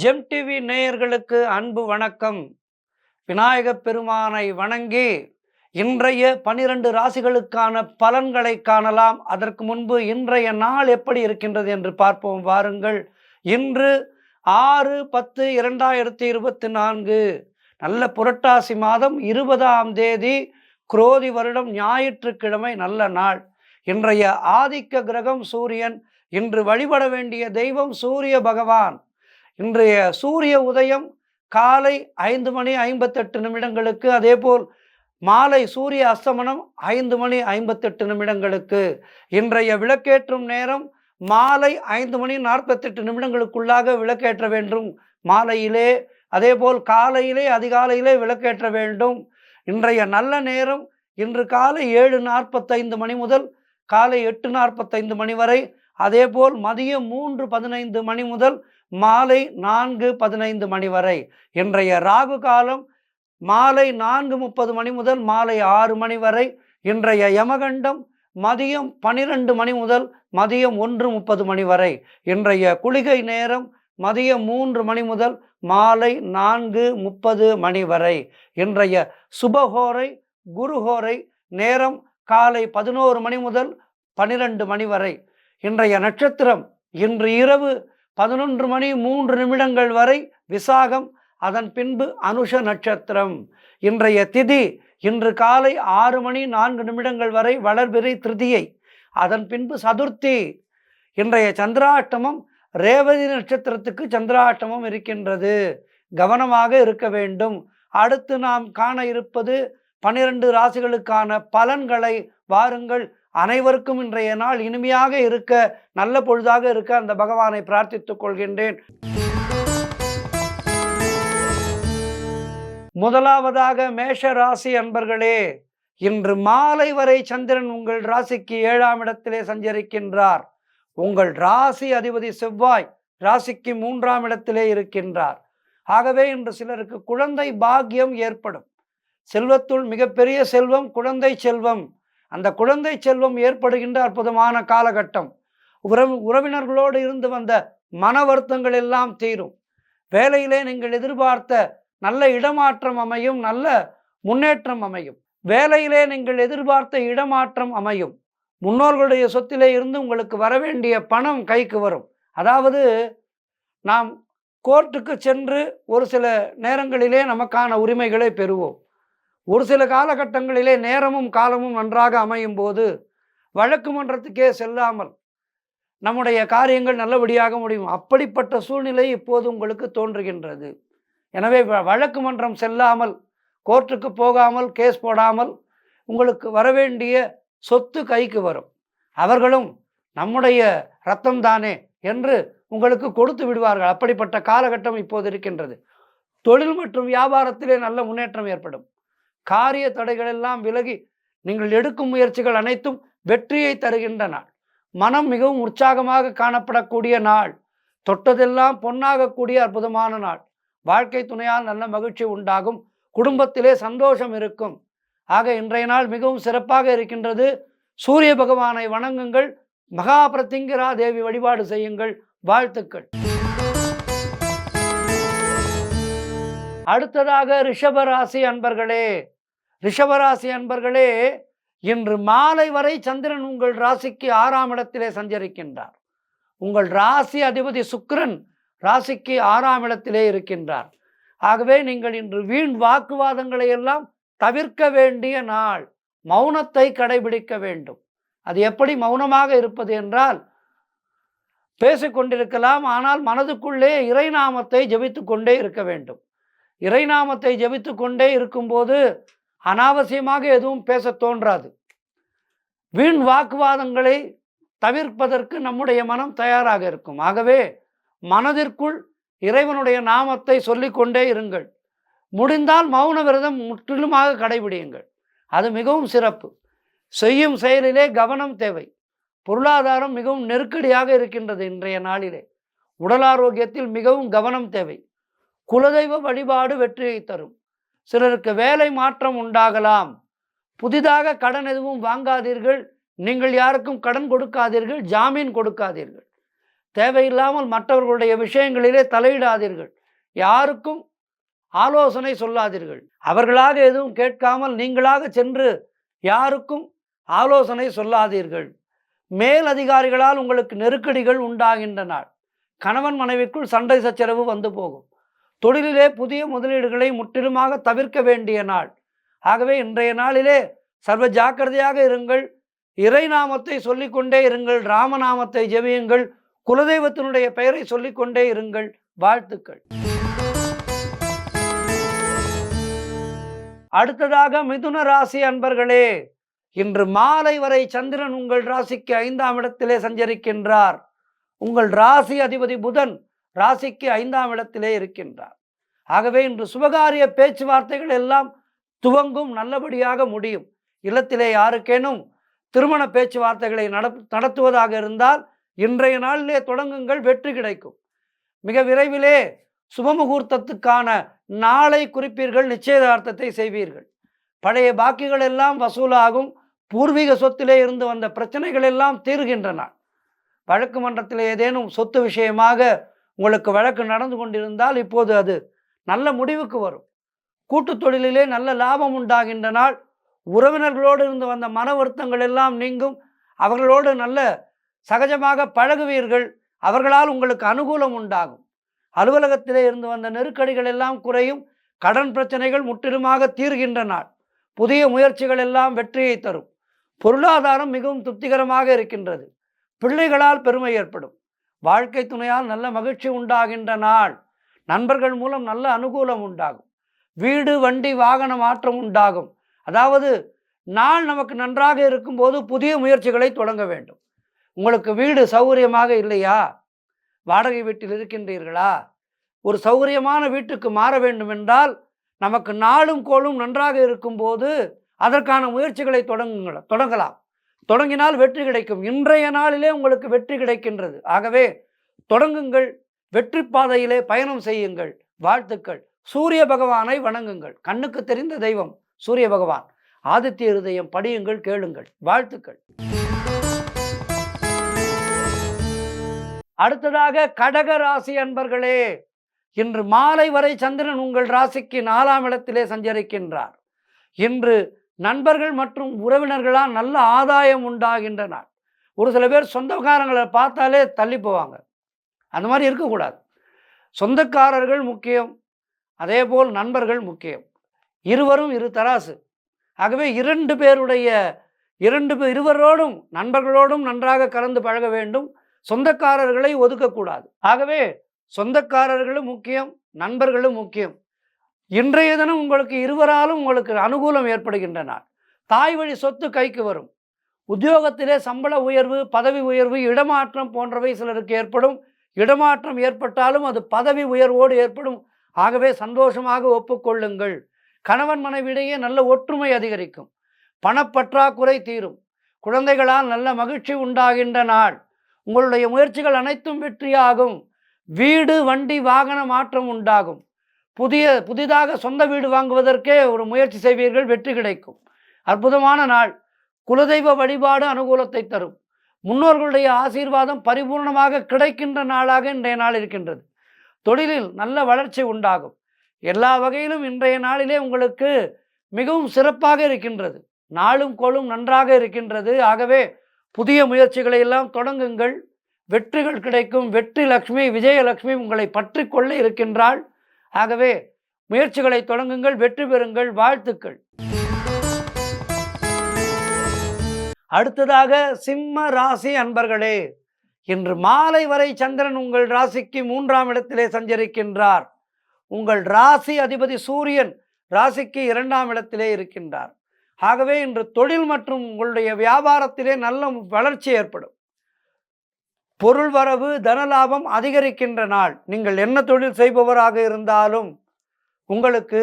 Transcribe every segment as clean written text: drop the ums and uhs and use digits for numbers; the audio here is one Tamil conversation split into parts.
ஜெம் டிவி நேயர்களுக்கு அன்பு வணக்கம். விநாயகப் பெருமானை வணங்கி இன்றைய 12 ராசிகளுக்கான பலன்களை காணலாம். அதற்கு முன்பு இன்றைய நாள் எப்படி இருக்கின்றது என்று பார்ப்போம் வாருங்கள். இன்று 6/10/2024 நல்ல புரட்டாசி மாதம் 20ஆம் தேதி குரோதி வருடம் ஞாயிற்றுக்கிழமை நல்ல நாள். இன்றைய ஆதிக்க கிரகம் சூரியன். இன்று வழிபட வேண்டிய தெய்வம் சூரிய பகவான். இன்றைய சூரிய உதயம் காலை 5:58 அதேபோல் மாலை சூரிய அஸ்தமனம் 5:58 இன்றைய விளக்கேற்றும் நேரம் மாலை 5:48 விளக்கேற்ற வேண்டும் மாலையிலே. அதேபோல் காலையிலே அதிகாலையிலே விளக்கேற்ற வேண்டும். இன்றைய நல்ல நேரம் இன்று காலை 7:45 முதல் காலை 8:45 வரை. அதேபோல் மதியம் 3:15 முதல் மாலை 4:15 வரை. இன்றைய ராகு காலம் மாலை 4:30 முதல் மாலை 6 வரை. இன்றைய யமகண்டம் மதியம் 12 முதல் மதியம் 1:30 வரை. இன்றைய குளிகை நேரம் மதியம் 3 முதல் மாலை 4:30 வரை. இன்றைய சுபஹோரை குருஹோரை நேரம் காலை 11 முதல் 12 வரை. இன்றைய நட்சத்திரம் இன்று இரவு 11:03 வரை விசாகம், அதன் பின்பு அனுஷ நட்சத்திரம். இன்றைய திதி இன்று காலை 6:04 வரை வளர்பிறை திருதியை, அதன் பின்பு சதுர்த்தி. இன்றைய சந்திராஷ்டமம் ரேவதி நட்சத்திரத்துக்கு சந்திராஷ்டமம் இருக்கின்றது, கவனமாக இருக்க வேண்டும். அடுத்து நாம் காண இருப்பது 12 ராசிகளுக்கான பலன்களை. வாருங்கள், அனைவருக்கும் இன்றைய நாள் இனிமையாக இருக்க, நல்ல பொழுதாக இருக்க அந்த பகவானை பிரார்த்தித்துக் கொள்கின்றேன். முதலாவதாக மேஷ ராசி அன்பர்களே, இன்று மாலை வரை சந்திரன் உங்கள் ராசிக்கு 7ஆம் இடத்திலே சஞ்சரிக்கின்றார். உங்கள் ராசி அதிபதி செவ்வாய் ராசிக்கு 3ஆம் இடத்திலே இருக்கின்றார். ஆகவே இன்று சிலருக்கு குழந்தை பாக்கியம் ஏற்படும். செல்வத்துள் மிகப்பெரிய செல்வம் குழந்தை செல்வம். அந்த குழந்தை செல்வம் ஏற்படுகின்ற அற்புதமான காலகட்டம். உறவினர்களோடு இருந்து வந்த மன வருத்தங்கள் எல்லாம் தீரும். வேலையிலே நீங்கள் எதிர்பார்த்த நல்ல இடமாற்றம் அமையும், நல்ல முன்னேற்றம் அமையும். வேலையிலே நீங்கள் எதிர்பார்த்த இடமாற்றம் அமையும். முன்னோர்களுடைய சொத்திலே இருந்து உங்களுக்கு வரவேண்டிய பணம் கைக்கு வரும். அதாவது நாம் கோர்ட்டுக்கு சென்று ஒரு சில நேரங்களிலே நமக்கான உரிமைகளை பெறுவோம். ஒரு சில காலகட்டங்களிலே நேரமும் காலமும் நன்றாக அமையும் போது வழக்கு மன்றத்துக்கே செல்லாமல் நம்முடைய காரியங்கள் நல்லபடியாக முடியும். அப்படிப்பட்ட சூழ்நிலை இப்போது உங்களுக்கு தோன்றுகின்றது. எனவே வழக்கு மன்றம் செல்லாமல், கோர்ட்டுக்கு போகாமல், கேஸ் போடாமல் உங்களுக்கு வரவேண்டிய சொத்து கைக்கு வரும். அவர்களும் நம்முடைய இரத்தம் தானே என்று உங்களுக்கு கொடுத்து விடுவார்கள். அப்படிப்பட்ட காலகட்டம் இப்போது இருக்கின்றது. தொழில் மற்றும் வியாபாரத்திலே நல்ல முன்னேற்றம் ஏற்படும். காரிய தடைகள் எல்லாம் விலகி நீங்கள் எடுக்கும் முயற்சிகள் அனைத்தும் வெற்றியை தருகின்ற நாள். மனம் மிகவும் உற்சாகமாக காணப்படக்கூடிய நாள். தொட்டதெல்லாம் பொன்னாகக்கூடிய அற்புதமான நாள். வாழ்க்கை துணையால் நல்ல மகிழ்ச்சி உண்டாகும். குடும்பத்திலே சந்தோஷம் இருக்கும். ஆக இன்றைய நாள் மிகவும் சிறப்பாக இருக்கின்றது. சூரிய பகவானை வணங்குங்கள். மகா பிரத்திங்கிரா தேவி வழிபாடு செய்யுங்கள். வாழ்த்துக்கள். அடுத்ததாக ரிஷபராசி அன்பர்களே, ரிஷபராசி அன்பர்களே, இன்று மாலை வரை சந்திரன் உங்கள் ராசிக்கு 6ஆம் இடத்திலே சஞ்சரிக்கின்றார். உங்கள் ராசி அதிபதி சுக்கிரன் ராசிக்கு 6ஆம் இடத்திலே இருக்கின்றார். ஆகவே நீங்கள் இன்று வீண் வாக்குவாதங்களை எல்லாம் தவிர்க்க வேண்டிய நாள். மௌனத்தை கடைபிடிக்க வேண்டும். அது எப்படி மௌனமாக இருப்பது என்றால், பேசிக்கொண்டிருக்கலாம், ஆனால் மனதுக்குள்ளே இறைநாமத்தை ஜபித்து கொண்டே இருக்க வேண்டும். இறைநாமத்தை ஜபித்து கொண்டே இருக்கும்போது அனாவசியமாக எதுவும் பேச தோன்றாது. வீண் வாக்குவாதங்களை தவிர்ப்பதற்கு நம்முடைய மனம் தயாராக இருக்கும். ஆகவே மனதிற்குள் இறைவனுடைய நாமத்தை சொல்லிக்கொண்டே இருங்கள். முடிந்தால் மௌன விரதம் முற்றிலுமாக கடைபிடியுங்கள். அது மிகவும் சிறப்பு. செய்யும் செயலிலே கவனம் தேவை. பொருளாதாரம் மிகவும் நெருக்கடியாக இருக்கின்றது இன்றைய நாளிலே. உடல் ஆரோக்கியத்தில் மிகவும் கவனம் தேவை. குலதெய்வ வழிபாடு வெற்றியை தரும். சிலருக்கு வேலை மாற்றம் உண்டாகலாம். புதிதாக கடன் எதுவும் வாங்காதீர்கள். நீங்கள் யாருக்கும் கடன் கொடுக்காதீர்கள், ஜாமீன் கொடுக்காதீர்கள். தேவையில்லாமல் மற்றவர்களுடைய விஷயங்களிலே தலையிடாதீர்கள். யாருக்கும் ஆலோசனை சொல்லாதீர்கள். அவர்களாக எதுவும் கேட்காமல் நீங்களாக சென்று யாருக்கும் ஆலோசனை சொல்லாதீர்கள். மேல் அதிகாரிகளால் உங்களுக்கு நெருக்கடிகள் உண்டாகின்றன. கணவன் மனைவிக்குள் சண்டை சச்சரவு வந்து போகும். தொழிலிலே புதிய முதலீடுகளை முற்றிலுமாக தவிர்க்க வேண்டிய நாள். ஆகவே இன்றைய நாளிலே சர்வ ஜாக்கிரதையாக இருங்கள். இறைநாமத்தை சொல்லிக்கொண்டே இருங்கள். ராமநாமத்தை ஜெபியுங்கள். குலதெய்வத்தினுடைய பெயரை சொல்லிக்கொண்டே இருங்கள். வாழ்த்துக்கள். அடுத்ததாக மிதுன ராசி அன்பர்களே, இன்று மாலை வரை சந்திரன் உங்கள் ராசிக்கு 5ஆம் இடத்திலே சஞ்சரிக்கின்றார். உங்கள் ராசி அதிபதி புதன் ராசிக்கு 5ஆம் இடத்திலே இருக்கின்றார். ஆகவே இன்று சுபகாரிய பேச்சுவார்த்தைகள் எல்லாம் துவங்கும், நல்லபடியாக முடியும். இல்லத்திலே யாருக்கேனும் திருமண பேச்சுவார்த்தைகளை நடத்துவதாக இருந்தால் இன்றைய நாளிலே தொடங்குங்கள், வெற்றி கிடைக்கும். மிக விரைவிலே சுபமுகூர்த்தத்துக்கான நாளை குறிப்பீர்கள், நிச்சயதார்த்தத்தை செய்வீர்கள். பழைய பாக்கிகள் எல்லாம் வசூலாகும். பூர்வீக சொத்திலே இருந்து வந்த பிரச்சனைகள் எல்லாம் தீர்கின்றன. வழக்கு மன்றத்தில் ஏதேனும் சொத்து விஷயமாக உங்களுக்கு வழக்கு நடந்து கொண்டிருந்தால் இப்போது அது நல்ல முடிவுக்கு வரும். கூட்டு தொழிலிலே நல்ல லாபம் உண்டாகின்ற நாள். உறவினர்களோடு இருந்து வந்த மன வருத்தங்கள் எல்லாம் நீங்கும். அவர்களோடு நல்ல சகஜமாக பழகுவீர்கள். அவர்களால் உங்களுக்கு அனுகூலம் உண்டாகும். அலுவலகத்திலே இருந்து வந்த நெருக்கடிகள் எல்லாம் குறையும். கடன் பிரச்சனைகள் முற்றிலுமாக தீர்கின்ற நாள். புதிய முயற்சிகள் எல்லாம் வெற்றியை தரும். பொருளாதாரம் மிகவும் திருப்திகரமாக இருக்கின்றது. பிள்ளைகளால் பெருமை ஏற்படும். வாழ்க்கை துணையால் நல்ல மகிழ்ச்சி உண்டாகின்ற நாள். நண்பர்கள் மூலம் நல்ல அனுகூலம் உண்டாகும். வீடு வண்டி வாகன மாற்றம் உண்டாகும். அதாவது நாள் நமக்கு நன்றாக இருக்கும்போது புதிய முயற்சிகளை தொடங்க வேண்டும். உங்களுக்கு வீடு சௌகரியமாக இல்லையா? வாடகை வீட்டில் இருக்கின்றீர்களா? ஒரு சௌகரியமான வீட்டுக்கு மாற வேண்டும் என்றால் நமக்கு நாளும் கோளும் நன்றாக இருக்கும்போது அதற்கான முயற்சிகளை தொடங்கலாம். தொடங்கினால் வெற்றி கிடைக்கும். இன்றைய நாளிலே உங்களுக்கு வெற்றி கிடைக்கின்றது. ஆகவே தொடங்குங்கள், வெற்றி பாதையிலே பயணம் செய்யுங்கள். வாழ்த்துக்கள். சூரிய பகவானை வணங்குங்கள். கண்ணுக்கு தெரிந்த தெய்வம் சூரிய பகவான். ஆதித்ய இருதயம் படியுங்கள், கேளுங்கள். வாழ்த்துக்கள். அடுத்ததாக கடக ராசி அன்பர்களே, இன்று மாலை வரை சந்திரன் உங்கள் ராசிக்கு 4ஆம் இடத்திலே சஞ்சரிக்கின்றார். இன்று நண்பர்கள் மற்றும் உறவினர்களால் நல்ல ஆதாயம் உண்டாகின்றன. ஒரு சில பேர் சொந்தக்காரங்களை பார்த்தாலே தள்ளி போவாங்க. அந்த மாதிரி இருக்கக்கூடாது. சொந்தக்காரர்கள் முக்கியம், அதேபோல் நண்பர்கள் முக்கியம். இருவரும் இரு தராசு. ஆகவே இருவரோடும் நண்பர்களோடும் நன்றாக கலந்து பழக வேண்டும். சொந்தக்காரர்களை ஒதுக்கக்கூடாது. ஆகவே சொந்தக்காரர்களும் முக்கியம், நண்பர்களும் முக்கியம். இன்றைய தினம் உங்களுக்கு இருவராலும் உங்களுக்கு அனுகூலம் ஏற்படுகின்றன. தாய் வழி சொத்து கைக்கு வரும். உத்தியோகத்திலே சம்பள உயர்வு, பதவி உயர்வு, இடமாற்றம் போன்றவை சிலருக்கு ஏற்படும். இடமாற்றம் ஏற்பட்டாலும் அது பதவி உயர்வோடு ஏற்படும். ஆகவே சந்தோஷமாக ஒப்புக்கொள்ளுங்கள். கணவன் மனைவியிடையே நல்ல ஒற்றுமை அதிகரிக்கும். பணப்பற்றாக்குறை தீரும். குழந்தைகளால் நல்ல மகிழ்ச்சி உண்டாகின்ற நாள். உங்களுடைய முயற்சிகள் அனைத்தும் வெற்றியாகும். வீடு வண்டி வாகன மாற்றம் உண்டாகும். புதிதாக சொந்த வீடு வாங்குவதற்கே ஒரு முயற்சி செய்வீர்கள், வெற்றி கிடைக்கும். அற்புதமான நாள். குலதெய்வ வழிபாடு அனுகூலத்தை தரும். முன்னோர்களுடைய ஆசீர்வாதம் பரிபூர்ணமாக கிடைக்கின்ற நாளாக இன்றைய நாள் இருக்கின்றது. தொழிலில் நல்ல வளர்ச்சி உண்டாகும். எல்லா வகையிலும் இன்றைய நாளிலே உங்களுக்கு மிகவும் சிறப்பாக இருக்கின்றது. நாளும் கோளும் நன்றாக இருக்கின்றது. ஆகவே புதிய முயற்சிகளை எல்லாம் தொடங்குங்கள், வெற்றிகள் கிடைக்கும். வெற்றி லக்ஷ்மி விஜயலட்சுமி உங்களை பற்றி கொள்ள இருக்கின்றாள். ஆகவே முயற்சிகளை தொடங்குங்கள், வெற்றி பெறுங்கள். வாழ்த்துக்கள். அடுத்ததாக சிம்ம ராசி அன்பர்களே, இன்று மாலை வரை சந்திரன் உங்கள் ராசிக்கு 3ஆம் இடத்திலே சஞ்சரிக்கின்றார். உங்கள் ராசி அதிபதி சூரியன் ராசிக்கு 2ஆம் இடத்திலே இருக்கின்றார். ஆகவே இன்று தொழில் மற்றும் உங்களுடைய வியாபாரத்திலே நல்ல வளர்ச்சி ஏற்படும். பொருள் வரவு, தனலாபம் அதிகரிக்கின்ற நாள். நீங்கள் என்ன தொழில் செய்பவராக இருந்தாலும் உங்களுக்கு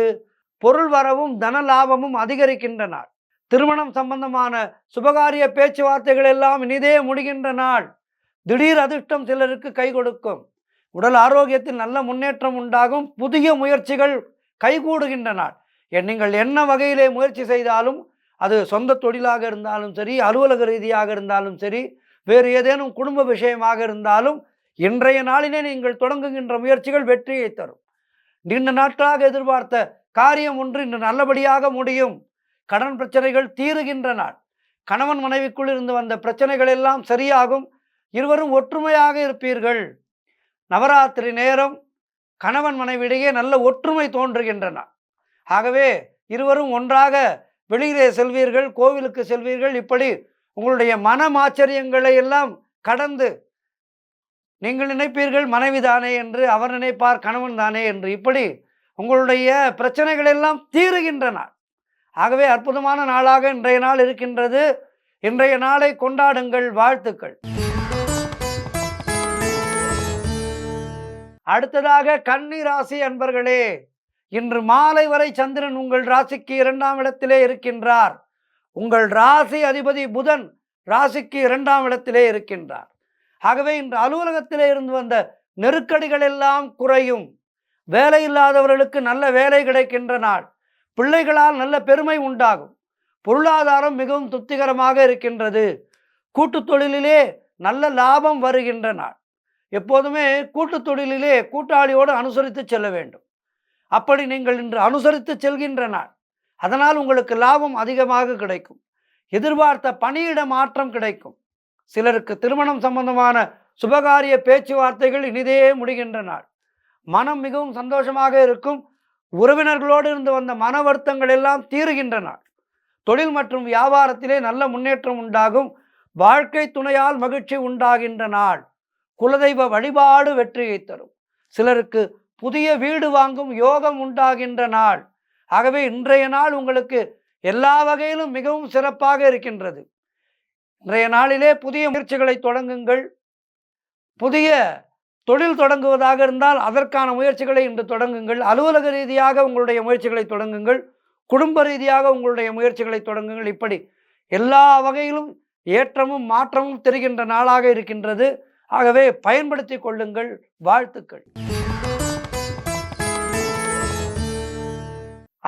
பொருள் வரவும் தனலாபமும் அதிகரிக்கின்ற நாள். திருமணம் சம்பந்தமான சுபகாரிய பேச்சுவார்த்தைகள் எல்லாம் இனிதே முடிகின்ற நாள். திடீர் அதிர்ஷ்டம் சிலருக்கு கை கொடுக்கும். உடல் ஆரோக்கியத்தில் நல்ல முன்னேற்றம் உண்டாகும். புதிய முயற்சிகள் கைகூடுகின்ற நாள். நீங்கள் என்ன வகையிலே முயற்சி செய்தாலும், அது சொந்த தொழிலாக இருந்தாலும் சரி, அலுவலக ரீதியாக இருந்தாலும் சரி, வேறு ஏதேனும் குடும்ப விஷயமாக இருந்தாலும் இன்றைய நாளிலே நீங்கள் தொடங்குகின்ற முயற்சிகள் வெற்றியை தரும். நீண்ட நாட்களாக எதிர்பார்த்த காரியம் ஒன்று இன்று நல்லபடியாக முடியும். கடன் பிரச்சனைகள் தீருகின்ற நாள். கணவன் மனைவிக்குள் இருந்து வந்த பிரச்சனைகள் எல்லாம் சரியாகும். இருவரும் ஒற்றுமையாக இருப்பீர்கள். நவராத்திரி நேரம் கணவன் மனைவியிடையே நல்ல ஒற்றுமை தோன்றுகின்றன. ஆகவே இருவரும் ஒன்றாக வெளியிலே செல்வீர்கள், கோவிலுக்கு செல்வீர்கள். இப்படி உங்களுடைய மனமாச்சரியங்களை எல்லாம் கடந்து நீங்கள் நினைப்பீர்கள் மனைவி தானே என்று, அவர் நினைப்பார் கணவன் தானே என்று. இப்படி உங்களுடைய பிரச்சனைகள் எல்லாம் தீருகின்ற நாள். ஆகவே அற்புதமான நாளாக இன்றைய நாள் இருக்கின்றது. இன்றைய நாளை கொண்டாடுங்கள். வாழ்த்துக்கள். அடுத்ததாக கன்னி ராசி அன்பர்களே, இன்று மாலை வரை சந்திரன் உங்கள் ராசிக்கு 2ஆம் இடத்திலே இருக்கின்றார். உங்கள் ராசி அதிபதி புதன் ராசிக்கு 2ஆம் இடத்திலே இருக்கின்றார். ஆகவே இன்று அலுவலகத்திலே இருந்து வந்த நெருக்கடிகள் எல்லாம் குறையும். வேலை இல்லாதவர்களுக்கு நல்ல வேலை கிடைக்கின்ற நாள். பிள்ளைகளால் நல்ல பெருமை உண்டாகும். பொருளாதாரம் மிகவும் திருப்திகரமாக இருக்கின்றது. கூட்டு தொழிலிலே நல்ல லாபம் வருகின்ற நாள். எப்போதுமே கூட்டு தொழிலிலே கூட்டாளியோடு அனுசரித்து செல்ல வேண்டும். அப்படி நீங்கள் இன்று அனுசரித்து செல்கின்ற நாள். அதனால் உங்களுக்கு லாபம் அதிகமாக கிடைக்கும். எதிர்பார்த்த பணியிட மாற்றம் கிடைக்கும். சிலருக்கு திருமணம் சம்பந்தமான சுபகாரிய பேச்சுவார்த்தைகள் இனிதே முடிகின்ற நாள். மனம் மிகவும் சந்தோஷமாக இருக்கும். உறவினர்களோடு இருந்து வந்த மன வருத்தங்கள் எல்லாம் தீருகின்ற நாள். தொழில் மற்றும் வியாபாரத்திலே நல்ல முன்னேற்றம் உண்டாகும். வாழ்க்கை துணையால் மகிழ்ச்சி உண்டாகின்ற நாள். குலதெய்வ வழிபாடு வெற்றியை தரும். சிலருக்கு புதிய வீடு வாங்கும் யோகம் உண்டாகின்ற நாள். ஆகவே இன்றைய நாள் உங்களுக்கு எல்லா வகையிலும் மிகவும் சிறப்பாக இருக்கின்றது. இன்றைய நாளிலே புதிய முயற்சிகளை தொடங்குங்கள். புதிய தொழில் தொடங்குவதாக இருந்தால் அதற்கான முயற்சிகளை இன்று தொடங்குங்கள். அலுவலக ரீதியாக உங்களுடைய முயற்சிகளை தொடங்குங்கள். குடும்ப ரீதியாக உங்களுடைய முயற்சிகளை தொடங்குங்கள். இப்படி எல்லா வகையிலும் ஏற்றமும் மாற்றமும் தெரிகின்ற நாளாக இருக்கின்றது. ஆகவே பயன்படுத்தி கொள்ளுங்கள். வாழ்த்துக்கள்.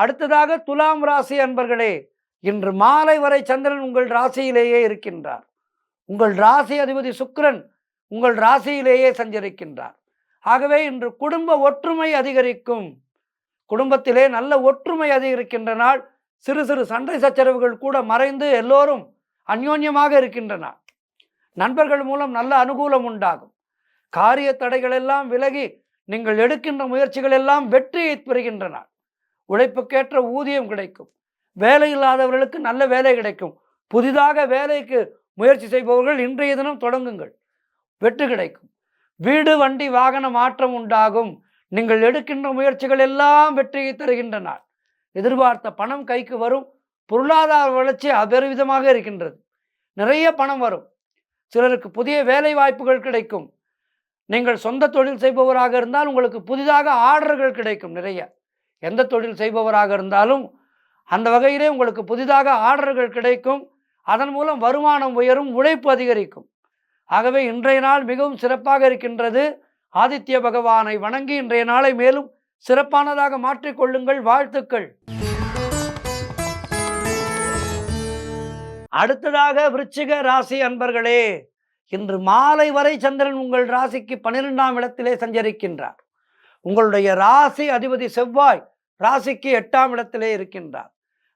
அடுத்ததாக துலாம் ராசி அன்பர்களே, இன்று மாலை வரை சந்திரன் உங்கள் ராசியிலேயே இருக்கின்றார். உங்கள் ராசி அதிபதி சுக்கிரன் உங்கள் ராசியிலேயே சஞ்சரிக்கின்றார். ஆகவே இன்று குடும்ப ஒற்றுமை அதிகரிக்கும். குடும்பத்திலே நல்ல ஒற்றுமை அதிகரிக்கின்ற நாள். சிறு சிறு சண்டை சச்சரவுகள் கூட மறைந்து எல்லோரும் அந்யோன்யமாக இருக்கின்றன. நண்பர்கள் மூலம் நல்ல அனுகூலம் உண்டாகும். காரிய தடைகள் எல்லாம் விலகி நீங்கள் எடுக்கின்ற முயற்சிகள் எல்லாம் வெற்றியை பெறுகின்றன. உழைப்புக்கேற்ற ஊதியம் கிடைக்கும். வேலை இல்லாதவர்களுக்கு நல்ல வேலை கிடைக்கும். புதிதாக வேலைக்கு முயற்சி செய்பவர்கள் இன்றைய தினம் தொடங்குங்கள். வெற்றி கிடைக்கும். வீடு வண்டி வாகன மாற்றம் உண்டாகும். நீங்கள் எடுக்கின்ற முயற்சிகள் எல்லாம் வெற்றியை தருகின்றன. எதிர்பார்த்த பணம் கைக்கு வரும். பொருளாதார வளர்ச்சி அபரிவிதமாக இருக்கின்றது. நிறைய பணம் வரும். சிலருக்கு புதிய வேலை வாய்ப்புகள் கிடைக்கும். நீங்கள் சொந்த தொழில் செய்பவராக இருந்தால் உங்களுக்கு புதிதாக ஆர்டர்கள் கிடைக்கும். நிறைய எந்த தொழில் செய்பவராக இருந்தாலும் அந்த வகையிலே உங்களுக்கு புதிதாக ஆர்டர்கள் கிடைக்கும். அதன் மூலம் வருமானம் உயரும், உழைப்பு அதிகரிக்கும். ஆகவே இன்றைய நாள் மிகவும் சிறப்பாக இருக்கின்றது. ஆதித்ய பகவானை வணங்கி இன்றைய நாளை மேலும் சிறப்பானதாக மாற்றிக்கொள்ளுங்கள். வாழ்த்துக்கள். அடுத்ததாக விருச்சிக ராசி அன்பர்களே, இன்று மாலை வரை சந்திரன் உங்கள் ராசிக்கு 12ஆம் இடத்திலே சஞ்சரிக்கின்றார். உங்களுடைய ராசி அதிபதி செவ்வாய் ராசிக்கு 8ஆம் இடத்திலே இருக்கின்றார்.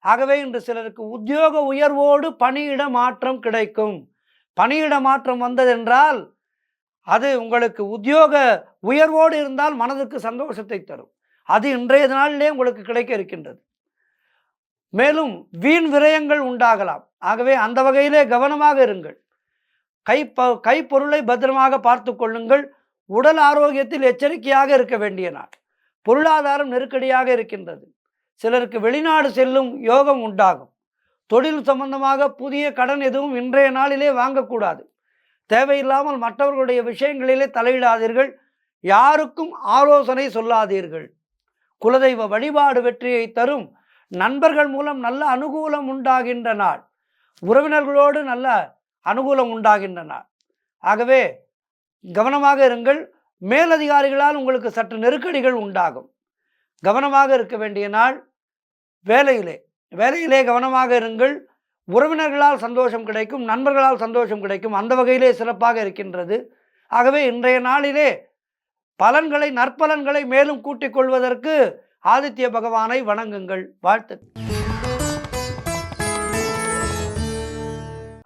ஆகவே இன்று சிலருக்கு உத்தியோக உயர்வோடு பணியிட மாற்றம் கிடைக்கும். பணியிட மாற்றம் வந்ததென்றால் அது உங்களுக்கு உத்தியோக உயர்வோடு இருந்தால் மனதுக்கு சந்தோஷத்தை தரும். அது இன்றைய நாளிலே உங்களுக்கு கிடைக்க இருக்கின்றது. மேலும் வீண் விரயங்கள் உண்டாகலாம். ஆகவே அந்த வகையிலே கவனமாக இருங்கள். கைப்பொருளை பத்திரமாக பார்த்து கொள்ளுங்கள். உடல் ஆரோக்கியத்தில் எச்சரிக்கையாக இருக்க வேண்டிய நாள். பொருளாதாரம் நெருக்கடியாக இருக்கின்றது. சிலருக்கு வெளிநாடு செல்லும் யோகம் உண்டாகும். தொழில் சம்பந்தமாக புதிய கடன் எதுவும் இன்றைய நாளிலே வாங்கக்கூடாது. தேவையில்லாமல் மற்றவர்களுடைய விஷயங்களிலே தலையிடாதீர்கள். யாருக்கும் ஆலோசனை சொல்லாதீர்கள். குலதெய்வ வழிபாடு வெற்றியை தரும். நண்பர்கள் மூலம் நல்ல அனுகூலம் உண்டாகின்ற நாள். உறவினர்களோடு நல்ல அனுகூலம் உண்டாகின்ற நாள். ஆகவே கவனமாக இருங்கள். மேலதிகாரிகளால் உங்களுக்கு சற்று நெருக்கடிகள் உண்டாகும். கவனமாக இருக்க வேண்டிய நாள். வேலையிலே கவனமாக இருங்கள். உறவினர்களால் சந்தோஷம் கிடைக்கும், நண்பர்களால் சந்தோஷம் கிடைக்கும். அந்த வகையிலே சிறப்பாக இருக்கின்றது. ஆகவே இன்றைய நாளிலே பலன்களை, நற்பலன்களை மேலும் கூட்டிக் கொள்வதற்கு ஆதித்ய பகவானை வணங்குங்கள். வாழ்த்து.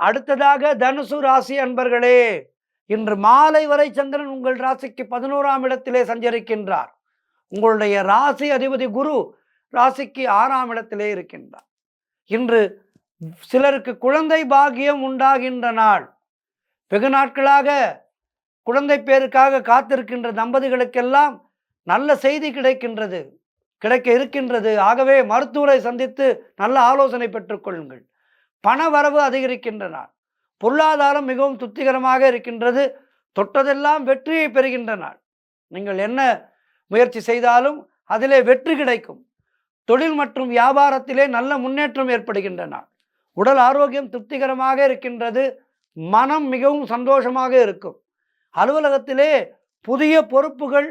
அடுத்ததாக தனுசு ராசி அன்பர்களே, இன்று மாலை வரை சந்திரன் உங்கள் ராசிக்கு 11ஆம் இடத்திலே சஞ்சரிக்கின்றார். உங்களுடைய ராசி அதிபதி குரு ராசிக்கு 6ஆம் இடத்திலே இருக்கின்றார். இன்று சிலருக்கு குழந்தை பாக்கியம் உண்டாகின்ற நாள். வெகு நாட்களாக குழந்தை பேருக்காக காத்திருக்கின்ற தம்பதிகளுக்கெல்லாம் நல்ல செய்தி கிடைக்க இருக்கின்றது. ஆகவே மருத்துவரை சந்தித்து நல்ல ஆலோசனை பெற்றுக்கொள்ளுங்கள். பண வரவு அதிகரிக்கின்ற நாள். பொருளாதாரம் மிகவும் திருப்திகரமாக இருக்கின்றது. தொட்டதெல்லாம் வெற்றியை பெறுகின்ற நாள். நீங்கள் என்ன முயற்சி செய்தாலும் அதிலே வெற்றி கிடைக்கும். தொழில் மற்றும் வியாபாரத்திலே நல்ல முன்னேற்றம் ஏற்படுகின்ற நாள். உடல் ஆரோக்கியம் திருப்திகரமாக இருக்கின்றது. மனம் மிகவும் சந்தோஷமாக இருக்கும். அலுவலகத்திலே புதிய பொறுப்புகள்,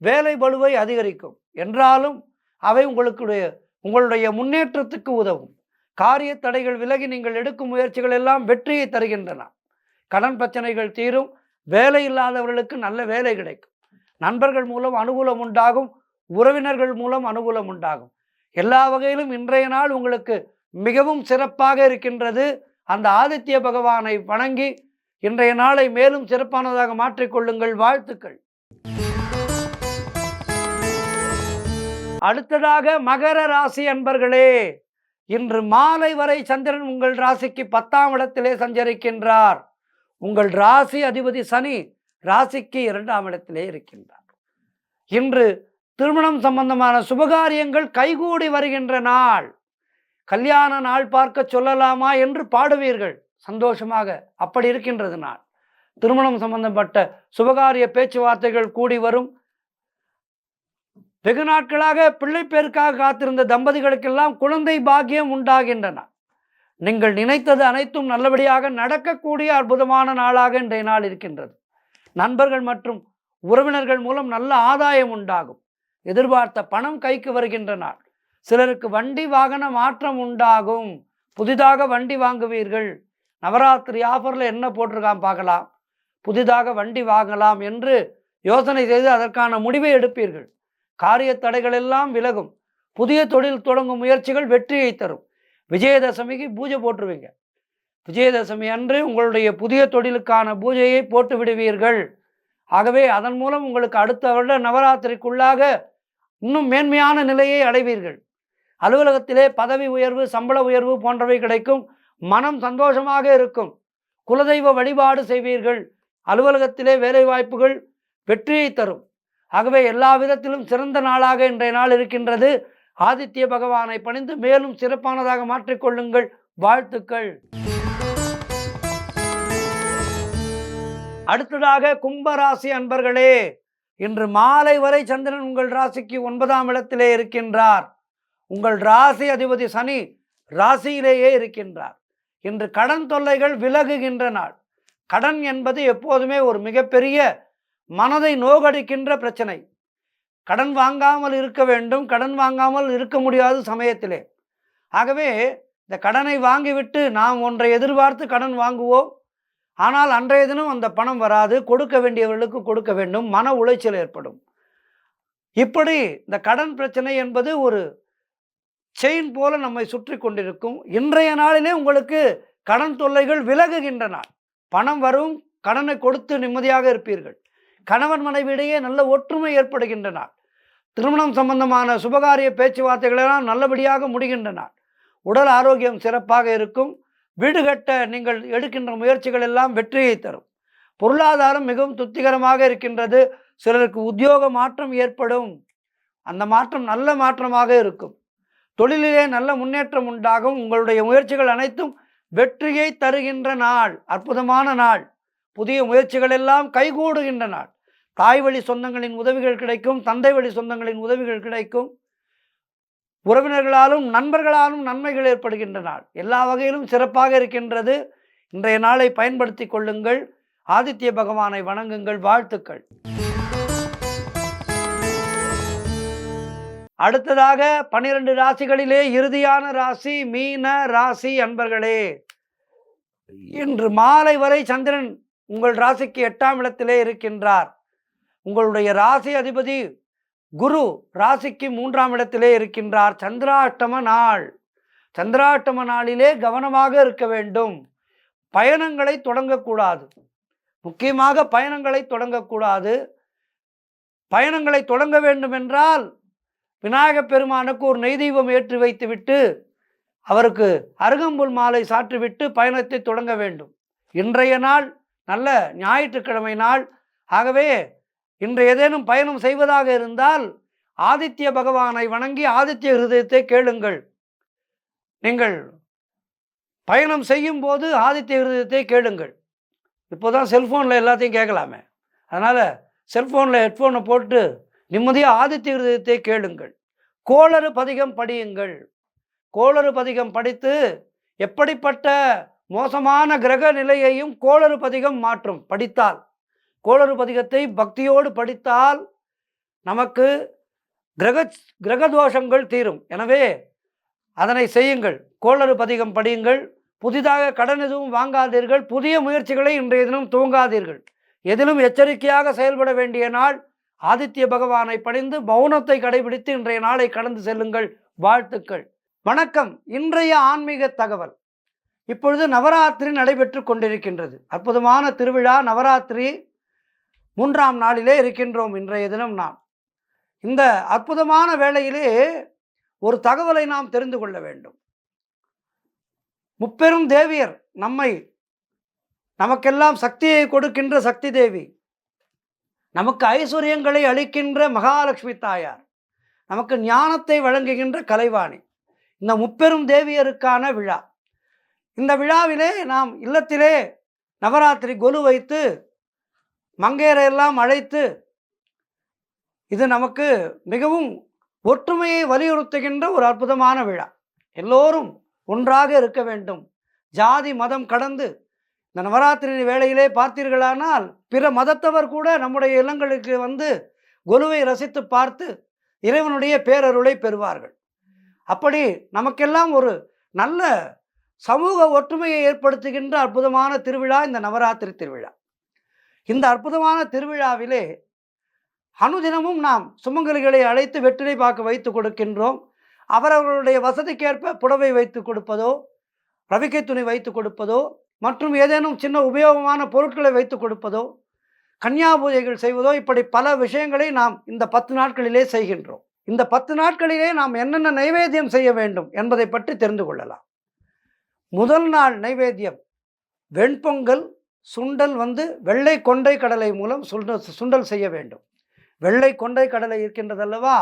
வேலை பளுவை அதிகரிக்கும். என்றாலும் அவை உங்களுடைய முன்னேற்றத்துக்கு உதவும். காரிய தடைகள் விலகி நீங்கள் எடுக்கும் முயற்சிகள் எல்லாம் வெற்றியை தருகின்றன. கடன் பிரச்சனைகள் தீரும். வேலை இல்லாதவர்களுக்கு நல்ல வேலை கிடைக்கும். நண்பர்கள் மூலம் அனுகூலம் உண்டாகும். உறவினர்கள் மூலம் அனுகூலம் உண்டாகும். எல்லா வகையிலும் இன்றைய நாள் உங்களுக்கு மிகவும் சிறப்பாக இருக்கின்றது. அந்த ஆதித்ய பகவானை வணங்கி இன்றைய நாளை மேலும் சிறப்பானதாக மாற்றிக்கொள்ளுங்கள். வாழ்த்துக்கள். அடுத்ததாக மகர ராசி அன்பர்களே, இன்று மாலை வரை சந்திரன் உங்கள் ராசிக்கு 10ஆம் இடத்திலே சஞ்சரிக்கின்றார். உங்கள் ராசி அதிபதி சனி ராசிக்கு 2ஆம் இடத்திலே இருக்கின்றார். இன்று திருமணம் சம்பந்தமான சுபகாரியங்கள் கைகூடி வருகின்ற நாள். கல்யாண நாள் பார்க்க சொல்லலாமா என்று பாடுவீர்கள். சந்தோஷமாக அப்படி இருக்கின்றது நாள். திருமணம் சம்பந்தப்பட்ட சுபகாரிய பேச்சுவார்த்தைகள் கூடி வரும். வெகு நாட்களாக பிள்ளை பேருக்காக காத்திருந்த தம்பதிகளுக்கெல்லாம் குழந்தை பாக்கியம் உண்டாகின்றன. நீங்கள் நினைத்தது அனைத்தும் நல்லபடியாக நடக்கக்கூடிய அற்புதமான நாளாக இன்றைய நாள் இருக்கின்றது. நண்பர்கள் மற்றும் உறவினர்கள் மூலம் நல்ல ஆதாயம் உண்டாகும். எதிர்பார்த்த பணம் கைக்கு வருகின்ற நாள். சிலருக்கு வண்டி வாகன மாற்றம் உண்டாகும். புதிதாக வண்டி வாங்குவீர்கள். நவராத்திரி ஆஃபரில் என்ன போட்டிருக்கான் பார்க்கலாம். புதிதாக வண்டி வாங்கலாம் என்று யோசனை செய்து அதற்கான முடிவை எடுப்பீர்கள். காரிய தடைகள் எல்லாம் விலகும். புதிய தொழில் தொடங்கும் முயற்சிகள் வெற்றியை தரும். விஜயதசமிக்கு பூஜை போட்டுருவீங்க. விஜயதசமி அன்று உங்களுடைய புதிய தொழிலுக்கான பூஜையை போட்டு விடுவீர்கள். ஆகவே அதன் மூலம் உங்களுக்கு அடுத்த வருட நவராத்திரிக்குள்ளாக இன்னும் மேன்மையான நிலையை அடைவீர்கள். அலுவலகத்திலே பதவி உயர்வு, சம்பள உயர்வு போன்றவை கிடைக்கும். மனம் சந்தோஷமாக இருக்கும். குலதெய்வ வழிபாடு செய்வீர்கள். அலுவலகத்திலே வேலைவாய்ப்புகள் வெற்றியை தரும். ஆகவே எல்லா விதத்திலும் சிறந்த நாளாக இன்றைய நாள் இருக்கின்றது. ஆதித்ய பகவானை பணிந்து மேலும் சிறப்பானதாக மாற்றிக்கொள்ளுங்கள். வாழ்த்துக்கள். அடுத்ததாக கும்பராசி அன்பர்களே, இன்று மாலை வரை சந்திரன் உங்கள் ராசிக்கு 9ஆம் இடத்திலே இருக்கின்றார். உங்கள் ராசி அதிபதி சனி ராசியிலேயே இருக்கின்றார். இன்று கடன் தொல்லைகள் விலகுகின்ற நாள். கடன் என்பது எப்போதுமே ஒரு மிகப்பெரிய மனதை நோகடிக்கின்ற பிரச்சனை. கடன் வாங்காமல் இருக்க வேண்டும். கடன் வாங்காமல் இருக்க முடியாத சமயத்திலே. ஆகவே இந்த கடனை வாங்கிவிட்டு நாம் ஒன்றை எதிர்பார்த்து கடன் வாங்குவோம். ஆனால் அன்றைய தினம் அந்த பணம் வராது. கொடுக்க வேண்டியவர்களுக்கு கொடுக்க வேண்டும். மன உளைச்சல் ஏற்படும். இப்படி இந்த கடன் பிரச்சனை என்பது ஒரு செயின் போல நம்மை சுற்றி கொண்டிருக்கும். இன்றைய நாளிலே உங்களுக்கு கடன் தொல்லைகள் விலகுகின்ற நாள். பணம் வரும். கடனை கொடுத்து நிம்மதியாக இருப்பீர்கள். கணவன் மனைவியிடையே நல்ல ஒற்றுமை ஏற்படுகின்ற நாள். திருமணம் சம்பந்தமான சுபகாரிய பேச்சுவார்த்தைகளெல்லாம் நல்லபடியாக முடிகின்ற நாள். உடல் ஆரோக்கியம் சிறப்பாக இருக்கும். வீடு கட்ட நீங்கள் எடுக்கின்ற முயற்சிகள் எல்லாம் வெற்றியை தரும். பொருளாதாரம் மிகவும் திருப்திகரமாக இருக்கின்றது. சிலருக்கு உத்தியோக மாற்றம் ஏற்படும். அந்த மாற்றம் நல்ல மாற்றமாக இருக்கும். தொழிலிலே நல்ல முன்னேற்றம் உண்டாகும். உங்களுடைய முயற்சிகள் அனைத்தும் வெற்றியை தருகின்ற நாள். அற்புதமான நாள். புதிய முயற்சிகள் எல்லாம் கைகூடுகின்ற நாள். தாய் வழி சொந்தங்களின் உதவிகள் கிடைக்கும். தந்தை வழி சொந்தங்களின் உதவிகள் கிடைக்கும். உறவினர்களாலும் நண்பர்களாலும் நன்மைகள் ஏற்படுகின்ற நாள். எல்லா வகையிலும் சிறப்பாக இருக்கின்றது. இன்றைய நாளை பயன்படுத்தி கொள்ளுங்கள். ஆதித்ய பகவானை வணங்குங்கள். வாழ்த்துக்கள். அடுத்ததாக 12 ராசிகளிலே இறுதியான ராசி மீன ராசி அன்பர்களே, இன்று மாலை வரை சந்திரன் உங்கள் ராசிக்கு 8ஆம் இடத்திலே இருக்கின்றார். உங்களுடைய ராசி அதிபதி குரு ராசிக்கு 3ஆம் இடத்திலே இருக்கின்றார். சந்திராஷ்டம நாள். சந்திராஷ்டம நாளிலே கவனமாக இருக்க வேண்டும். பயணங்களை தொடங்கக்கூடாது. முக்கியமாக பயணங்களை தொடங்கக்கூடாது. பயணங்களை தொடங்க வேண்டும் என்றால் விநாயகப் பெருமானுக்கு ஒரு நெய் தீபம் ஏற்றி வைத்துவிட்டு அவருக்கு அருகம்புல் மாலை சாற்றிவிட்டு பயணத்தை தொடங்க வேண்டும். இன்றைய நாள் நல்ல ஞாயிற்றுக்கிழமை நாள். ஆகவே இன்று ஏதேனும் பயணம் செய்வதாக இருந்தால் ஆதித்ய பகவானை வணங்கி ஆதித்ய ஹிருதயத்தை கேளுங்கள். நீங்கள் பயணம் செய்யும் போது ஆதித்ய ஹிருதயத்தை கேளுங்கள். இப்போதான் செல்ஃபோனில் எல்லாத்தையும் கேட்கலாமே. அதனால் செல்ஃபோனில் ஹெட்ஃபோனை போட்டு நிம்மதியாக ஆதித்ய ஹிருதயத்தை கேளுங்கள். கோளறு பதிகம் படியுங்கள். கோளறு பதிகம் படித்து எப்படிப்பட்ட மோசமான கிரக நிலையையும் கோளறு பதிகம் மாற்றும். படித்தால் கோளறு பதிகத்தை பக்தியோடு படித்தால் நமக்கு கிரக தோஷங்கள் தீரும். எனவே அதனை செய்யுங்கள். கோளறு பதிகம் படியுங்கள். புதிதாக கடன் எதுவும் வாங்காதீர்கள். புதிய முயற்சிகளை இன்றைய தினம் துவங்காதீர்கள். எதிலும் எச்சரிக்கையாக செயல்பட வேண்டிய நாள். ஆதித்ய பகவானை பணிந்து மௌனத்தை கடைபிடித்து இன்றைய நாளை கடந்து செல்லுங்கள். வாழ்த்துக்கள். வணக்கம். இன்றைய ஆன்மீக தகவல். இப்பொழுது நவராத்திரி நடைபெற்று கொண்டிருக்கின்றது. அற்புதமான திருவிழா நவராத்திரி 3ஆம் நாளிலே இருக்கின்றோம். இன்றைய தினம் நாம் இந்த அற்புதமான வேளையிலே ஒரு தகவலை நாம் தெரிந்து கொள்ள வேண்டும். முப்பெரும் தேவியர் நமக்கெல்லாம் சக்தியை கொடுக்கின்ற சக்தி தேவி, நமக்கு ஐஸ்வர்யங்களை அளிக்கின்ற மகாலட்சுமி தாயார், நமக்கு ஞானத்தை வழங்குகின்ற கலைவாணி, இந்த முப்பெரும் தேவியருக்கான விழா. இந்த விழாவிலே நாம் இல்லத்திலே நவராத்திரி கொலு வைத்து மங்கையரையெல்லாம் அழைத்து, இது நமக்கு மிகவும் ஒற்றுமையை வலியுறுத்துகின்ற ஒரு அற்புதமான விழா. எல்லோரும் ஒன்றாக இருக்க வேண்டும். ஜாதி மதம் கடந்து இந்த நவராத்திரி வேளையிலே பார்த்தீர்களானால் பிற மதத்தவர் கூட நம்முடைய இல்லங்களுக்கு வந்து கொலுவை ரசித்து பார்த்து இறைவனுடைய பேரருளை பெறுவார்கள். அப்படி நமக்கெல்லாம் ஒரு நல்ல சமூக ஒற்றுமையை ஏற்படுத்துகின்ற அற்புதமான திருவிழா இந்த நவராத்திரி திருவிழா. இந்த அற்புதமான திருவிழாவிலே அனுதினமும் நாம் சுமங்கலிகளை அழைத்து வெற்றிலை பாக்கு வைத்து கொடுக்கின்றோம். அவரவர்களுடைய வசதிக்கேற்ப புடவை வைத்து கொடுப்பதோ, ரவிக்கை துணி வைத்து கொடுப்பதோ, மற்றும் ஏதேனும் சின்ன உபயோகமான பொருட்களை வைத்து கொடுப்பதோ, கன்னியா பூஜைகள் செய்வதோ, இப்படி பல விஷயங்களை நாம் இந்த 10 நாட்களிலே செய்கின்றோம். இந்த 10 நாட்களிலே நாம் என்னென்ன நைவேத்தியம் செய்ய வேண்டும் என்பதை பற்றி தெரிந்து கொள்ளலாம். முதல் நாள் நைவேத்தியம் வெண்பொங்கல், சுண்டல் வெள்ளை கொண்டை கடலை மூலம் சுண்டல் செய்ய வேண்டும். வெள்ளை கொண்டை கடலை இருக்கின்றதல்லவா,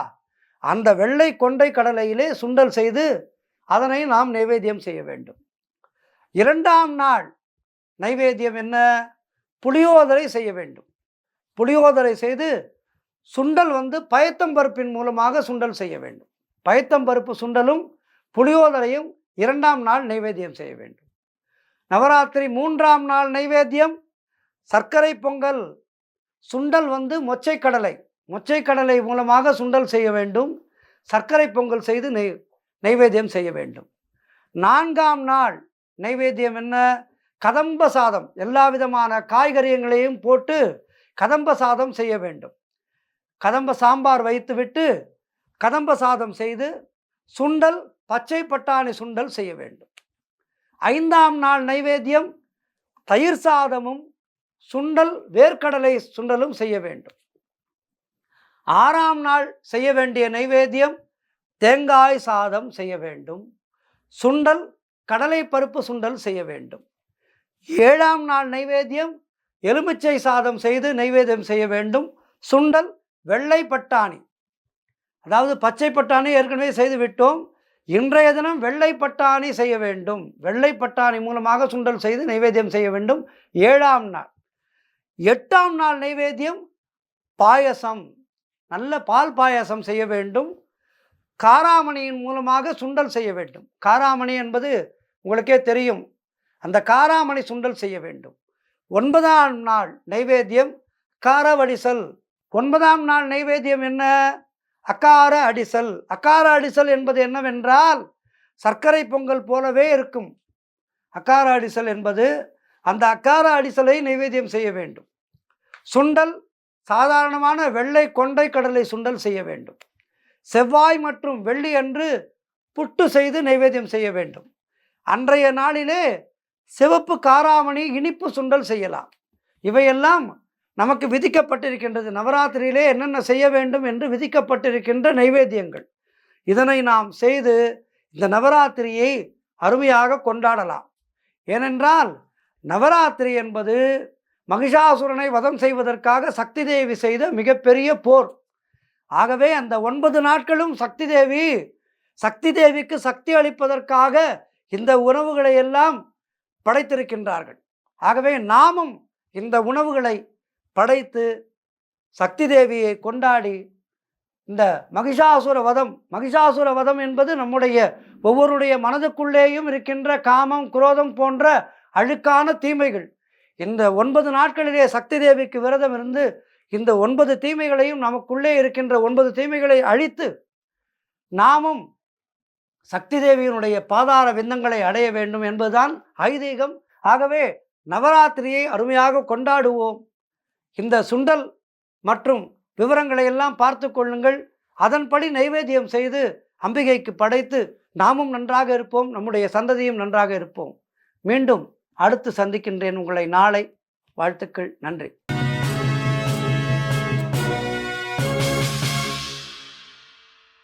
அந்த வெள்ளை கொண்டை கடலையிலே சுண்டல் செய்து அதனை நாம் நைவேத்தியம் செய்ய வேண்டும். 2ஆம் நாள் நைவேத்தியம் என்ன? புளியோதரை செய்ய வேண்டும். புளியோதரை செய்து சுண்டல் பயத்தம்பருப்பின் மூலமாக சுண்டல் செய்ய வேண்டும். பயத்தம்பருப்பு சுண்டலும் புளியோதரையும் 2ஆம் நாள் நைவேத்தியம் செய்ய வேண்டும். நவராத்திரி 3ஆம் நாள் நைவேத்தியம் சர்க்கரை பொங்கல், சுண்டல் மொச்சைக்கடலை மூலமாக சுண்டல் செய்ய வேண்டும். சர்க்கரை பொங்கல் செய்து நைவேத்தியம் செய்ய வேண்டும். 4ஆம் நாள் நைவேத்தியம் என்ன? கதம்ப சாதம். எல்லா விதமான காய்கறிகளையும் போட்டு கதம்ப சாதம் செய்ய வேண்டும். கதம்ப சாம்பார் வைத்துவிட்டு கதம்ப சாதம் செய்து சுண்டல், பச்சை பட்டாணி சுண்டல் செய்ய வேண்டும். 5ஆம் நாள் நைவேத்தியம் தயிர் சாதமும் சுண்டல், வேர்க்கடலை சுண்டலும் செய்ய வேண்டும். 6ஆம் நாள் செய்ய வேண்டிய நைவேத்தியம் தேங்காய் சாதம் செய்ய வேண்டும். சுண்டல், கடலை பருப்பு சுண்டல் செய்ய வேண்டும். 7ஆம் நாள் நைவேத்தியம் எலுமிச்சை சாதம் செய்து நைவேத்தியம் செய்ய வேண்டும். சுண்டல், வெள்ளை பட்டாணி, அதாவது பச்சை பட்டாணி ஏற்கனவே செய்து விட்டோம். இன்றைய தினம் வெள்ளை பட்டாணி செய்ய வேண்டும். வெள்ளை பட்டாணி மூலமாக சுண்டல் செய்து நைவேத்தியம் செய்ய வேண்டும். 7ஆம் நாள். 8ஆம் நாள் நைவேத்தியம் பாயசம், நல்ல பால் பாயசம் செய்ய வேண்டும். காராமணியின் மூலமாக சுண்டல் செய்ய வேண்டும். காராமணி என்பது உங்களுக்கே தெரியும். அந்த காராமணி சுண்டல் செய்ய வேண்டும். 9ஆம் நாள் நைவேத்தியம் காரவடிசல். 9ஆம் நாள் நைவேத்தியம் என்ன? அக்கார அடிசல். அக்கார அடிசல் என்பது என்னவென்றால் சர்க்கரை பொங்கல் போலவே இருக்கும். அக்கார அடிசல் என்பது அந்த அக்கார அடிசலை நைவேத்தியம் செய்ய வேண்டும். சுண்டல் சாதாரணமான வெள்ளை கொண்டை கடலை சுண்டல் செய்ய வேண்டும். செவ்வாய் மற்றும் வெள்ளி அன்று புட்டு செய்து நைவேத்தியம் செய்ய வேண்டும். அன்றைய நாளிலே சிவப்பு காராமணி இனிப்பு சுண்டல் செய்யலாம். இவையெல்லாம் நமக்கு விதிக்கப்பட்டிருக்கின்றது. நவராத்திரியிலே என்னென்ன செய்ய வேண்டும் என்று விதிக்கப்பட்டிருக்கின்ற நைவேத்தியங்கள். இதனை நாம் செய்து இந்த நவராத்திரியை அருமையாக கொண்டாடலாம். ஏனென்றால் நவராத்திரி என்பது மகிஷாசுரனை வதம் செய்வதற்காக சக்தி தேவி செய்த மிகப்பெரிய போர். ஆகவே அந்த 9 நாட்களும் சக்தி தேவிக்கு சக்தி அளிப்பதற்காக இந்த உணவுகளை எல்லாம் படைத்திருக்கின்றார்கள். ஆகவே நாமும் இந்த உணவுகளை படைத்து சக்தி தேவியை கொண்டாடி இந்த மகிஷாசுர வதம் என்பது நம்முடைய ஒவ்வொருடைய மனதுக்குள்ளேயும் இருக்கின்ற காமம், குரோதம் போன்ற அழுக்கான தீமைகள். இந்த 9 நாட்களிலே சக்தி தேவிக்கு விரதம் இருந்து இந்த 9 தீமைகளையும் நமக்குள்ளே இருக்கின்ற 9 தீமைகளை அழித்து நாமும் சக்தி தேவியினுடைய பாதார விந்தங்களை அடைய வேண்டும் என்பதுதான் ஐதீகம். ஆகவே நவராத்திரியை அருமையாக கொண்டாடுவோம். இந்த சுண்டல் மற்றும் விவரங்களை எல்லாம் பார்த்து கொள்ளுங்கள். அதன்படி நைவேத்தியம் செய்து அம்பிகைக்கு படைத்து நாமும் நன்றாக இருப்போம், நம்முடைய சந்ததியும் நன்றாக இருப்போம். மீண்டும் அடுத்து சந்திக்கின்றேன் உங்களை நாளை. வாழ்த்துக்கள். நன்றி.